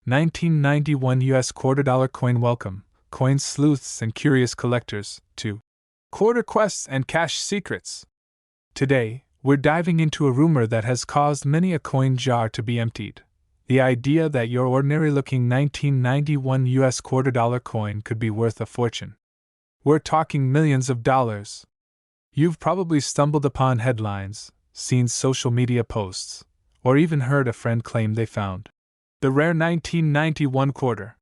1991 US $quarter coin. Welcome, coin sleuths and curious collectors, to Quarter Quests and Cash Secrets. Today, we're diving into a rumor that has caused many a coin jar to be emptied. The idea that your ordinary-looking 1991 US $quarter coin could be worth a fortune. We're talking millions of dollars. You've probably stumbled upon headlines, seen social media posts, or even heard a friend claim they found the rare 1991 quarter.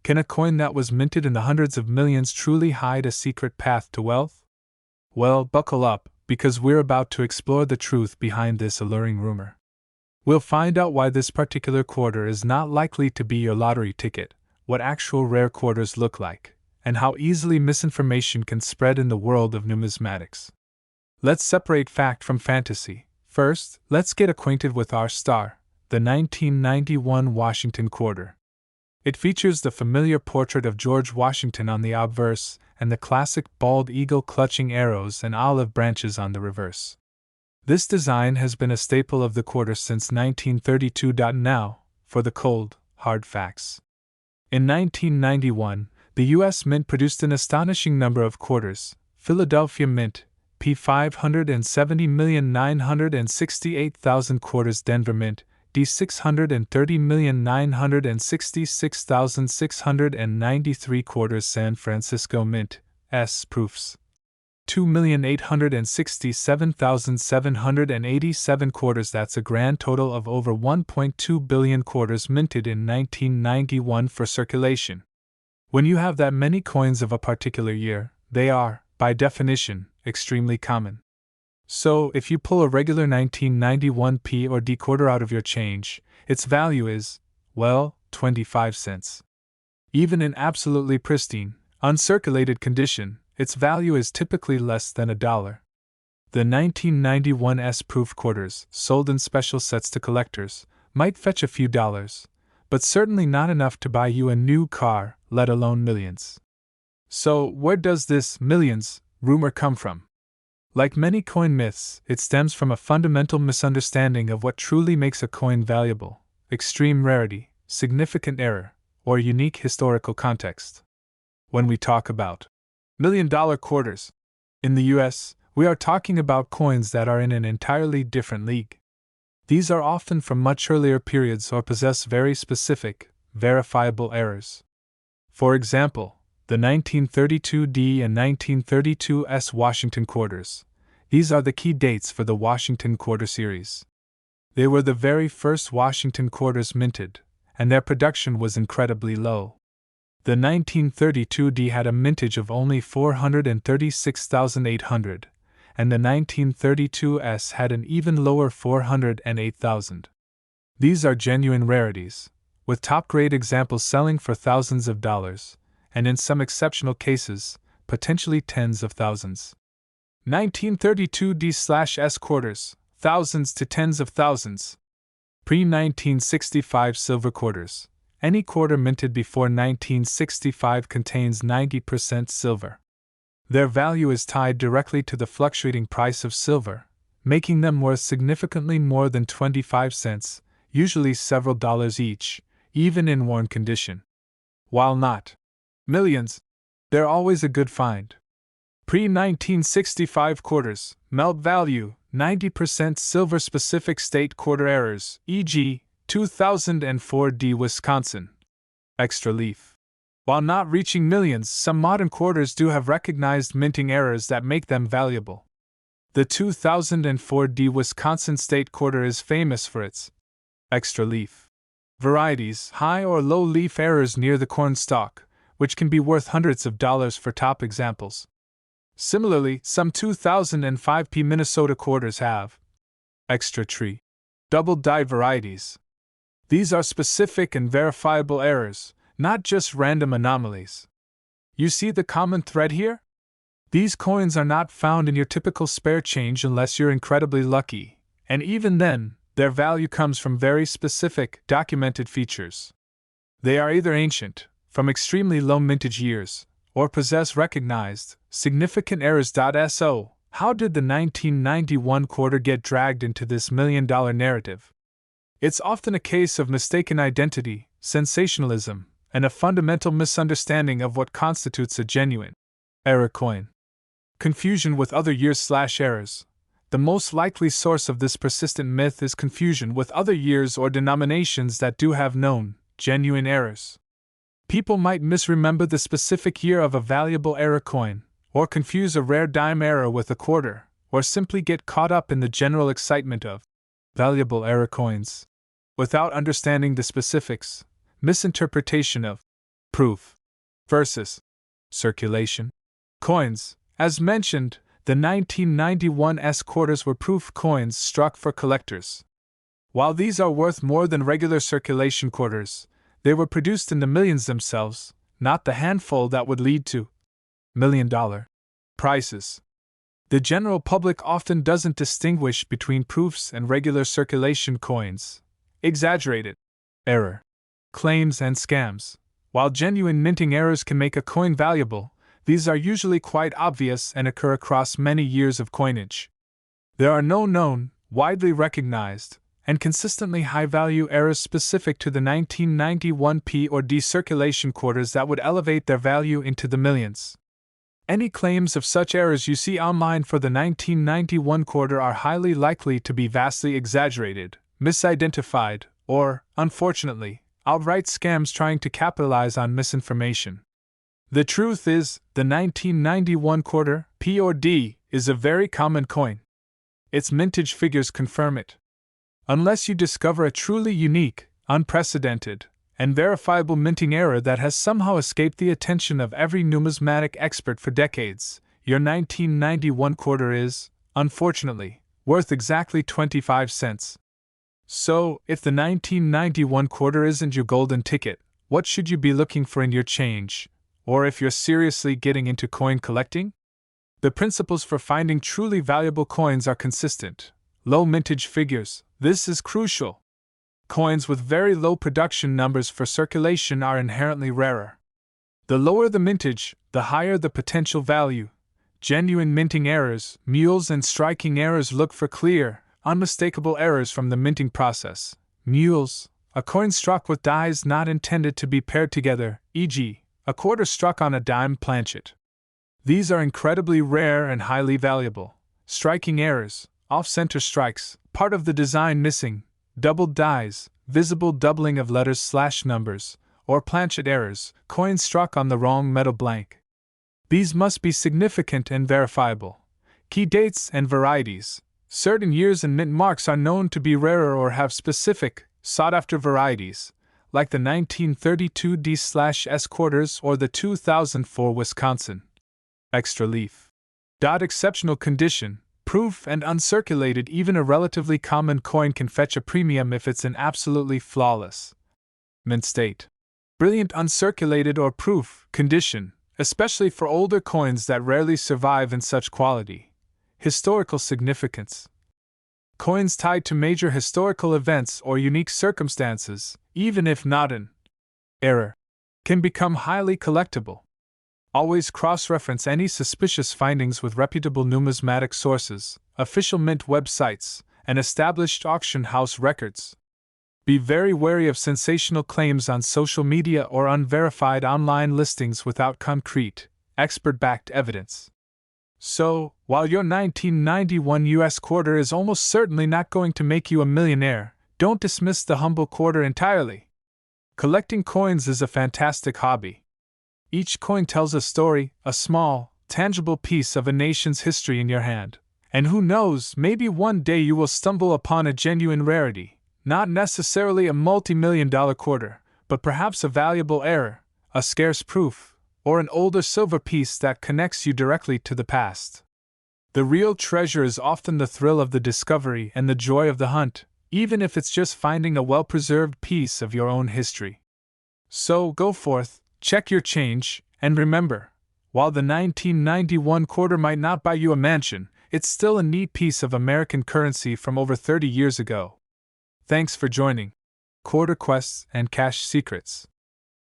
Can a coin that was minted in the hundreds of millions truly hide a secret path to wealth? Well, buckle up, because we're about to explore the truth behind this alluring rumor. We'll find out why this particular quarter is not likely to be your lottery ticket, what actual rare quarters look like, and how easily misinformation can spread in the world of numismatics. Let's separate fact from fantasy. First, let's get acquainted with our star, the 1991 Washington quarter. It features the familiar portrait of George Washington on the obverse and the classic bald eagle clutching arrows and olive branches on the reverse. This design has been a staple of the quarter since 1932. Now, for the cold, hard facts. In 1991, the U.S. Mint produced an astonishing number of quarters. Philadelphia Mint, P 570,968,000 quarters. Denver Mint, D 630,966,693 quarters. San Francisco Mint, S proofs, 2,867,787 quarters. That's a grand total of over 1.2 billion quarters minted in 1991 for circulation. When you have that many coins of a particular year, they are, by definition, extremely common. So, if you pull a regular 1991 P or D quarter out of your change, its value is, well, 25 cents. Even in absolutely pristine, uncirculated condition, its value is typically less than $1. The 1991 S-proof quarters, sold in special sets to collectors, might fetch a few dollars, but certainly not enough to buy you a new car, let alone millions. So, where does this millions rumor come from? Like many coin myths, it stems from a fundamental misunderstanding of what truly makes a coin valuable: extreme rarity, significant error, or unique historical context. When we talk about $1,000,000 quarters in the US, we are talking about coins that are in an entirely different league. These are often from much earlier periods or possess very specific, verifiable errors. For example, the 1932 D and 1932 S Washington quarters. These are the key dates for the Washington quarter series. They were the very first Washington quarters minted, and their production was incredibly low. The 1932 D had a mintage of only 436,800, and the 1932 S had an even lower 408,000. These are genuine rarities, with top-grade examples selling for thousands of dollars, and in some exceptional cases, potentially tens of thousands. 1932 D/S quarters, thousands to tens of thousands. Pre-1965 silver quarters. Any quarter minted before 1965 contains 90% silver. Their value is tied directly to the fluctuating price of silver, making them worth significantly more than 25 cents, usually several dollars each, even in worn condition. While not millions, they're always a good find. Pre-1965 quarters, melt value, 90% silver. Specific state quarter errors, e.g., 2004 D Wisconsin. Extra leaf. While not reaching millions, some modern quarters do have recognized minting errors that make them valuable. The 2004 D Wisconsin state quarter is famous for its extra leaf varieties, high or low leaf errors near the corn stalk, which can be worth hundreds of dollars for top examples. Similarly, some 2005 P Minnesota quarters have extra tree, double-die varieties. These are specific and verifiable errors, not just random anomalies. You see the common thread here? These coins are not found in your typical spare change unless you're incredibly lucky, and even then, their value comes from very specific, documented features. They are either ancient, from extremely low mintage years, or possess recognized, significant errors. So, how did the 1991 quarter get dragged into this $1,000,000 narrative? It's often a case of mistaken identity, sensationalism, and a fundamental misunderstanding of what constitutes a genuine error coin. Confusion with other years/errors. The most likely source of this persistent myth is confusion with other years or denominations that do have known, genuine errors. People might misremember the specific year of a valuable error coin, or confuse a rare dime error with a quarter, or simply get caught up in the general excitement of valuable error coins without understanding the specifics. Misinterpretation of proof versus circulation coins. As mentioned, the 1991 S quarters were proof coins struck for collectors. While these are worth more than regular circulation quarters, they were produced in the millions themselves, not the handful that would lead to million-dollar prices. The general public often doesn't distinguish between proofs and regular circulation coins. Exaggerated error claims and scams. While genuine minting errors can make a coin valuable, these are usually quite obvious and occur across many years of coinage. There are no known, widely recognized, and consistently high-value errors specific to the 1991 P or D circulation quarters that would elevate their value into the millions. Any claims of such errors you see online for the 1991 quarter are highly likely to be vastly exaggerated, misidentified, or, unfortunately, outright scams trying to capitalize on misinformation. The truth is, the 1991 quarter, P or D, is a very common coin. Its mintage figures confirm it. Unless you discover a truly unique, unprecedented, and verifiable minting error that has somehow escaped the attention of every numismatic expert for decades, your 1991 quarter is, unfortunately, worth exactly 25 cents. So, if the 1991 quarter isn't your golden ticket, what should you be looking for in your change? Or if you're seriously getting into coin collecting? The principles for finding truly valuable coins are consistent. Low mintage figures. This is crucial. Coins with very low production numbers for circulation are inherently rarer. The lower the mintage, the higher the potential value. Genuine minting errors, mules and striking errors look for clear, unmistakable errors from the minting process. Mules, a coin struck with dies not intended to be paired together, e.g., a quarter struck on a dime planchet. These are incredibly rare and highly valuable. Striking errors, off-center strikes, part of the design missing, doubled dies, visible doubling of letters/numbers, or planchet errors, coins struck on the wrong metal blank. These must be significant and verifiable. Key dates and varieties. Certain years and mint marks are known to be rarer or have specific, sought-after varieties, like the 1932 D/S quarters or the 2004 Wisconsin extra leaf. Exceptional condition, proof and uncirculated. Even a relatively common coin can fetch a premium if it's in absolutely flawless mint state. Brilliant uncirculated or proof condition, especially for older coins that rarely survive in such quality. Historical significance. Coins tied to major historical events or unique circumstances, even if not an error, can become highly collectible. Always cross-reference any suspicious findings with reputable numismatic sources, official mint websites, and established auction house records. Be very wary of sensational claims on social media or unverified online listings without concrete, expert-backed evidence. So, while your 1991 US quarter is almost certainly not going to make you a millionaire, don't dismiss the humble quarter entirely. Collecting coins is a fantastic hobby. Each coin tells a story, a small, tangible piece of a nation's history in your hand. And who knows, maybe one day you will stumble upon a genuine rarity, not necessarily a multi-million-dollar quarter, but perhaps a valuable error, a scarce proof, or an older silver piece that connects you directly to the past. The real treasure is often the thrill of the discovery and the joy of the hunt, even if it's just finding a well-preserved piece of your own history. So go forth, check your change, and remember, while the 1991 quarter might not buy you a mansion, it's still a neat piece of American currency from over 30 years ago. Thanks for joining Quarter Quests and Cash Secrets.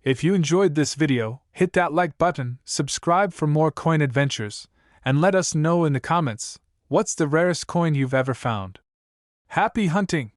If you enjoyed this video, hit that like button, subscribe for more coin adventures, and let us know in the comments, what's the rarest coin you've ever found? Happy hunting!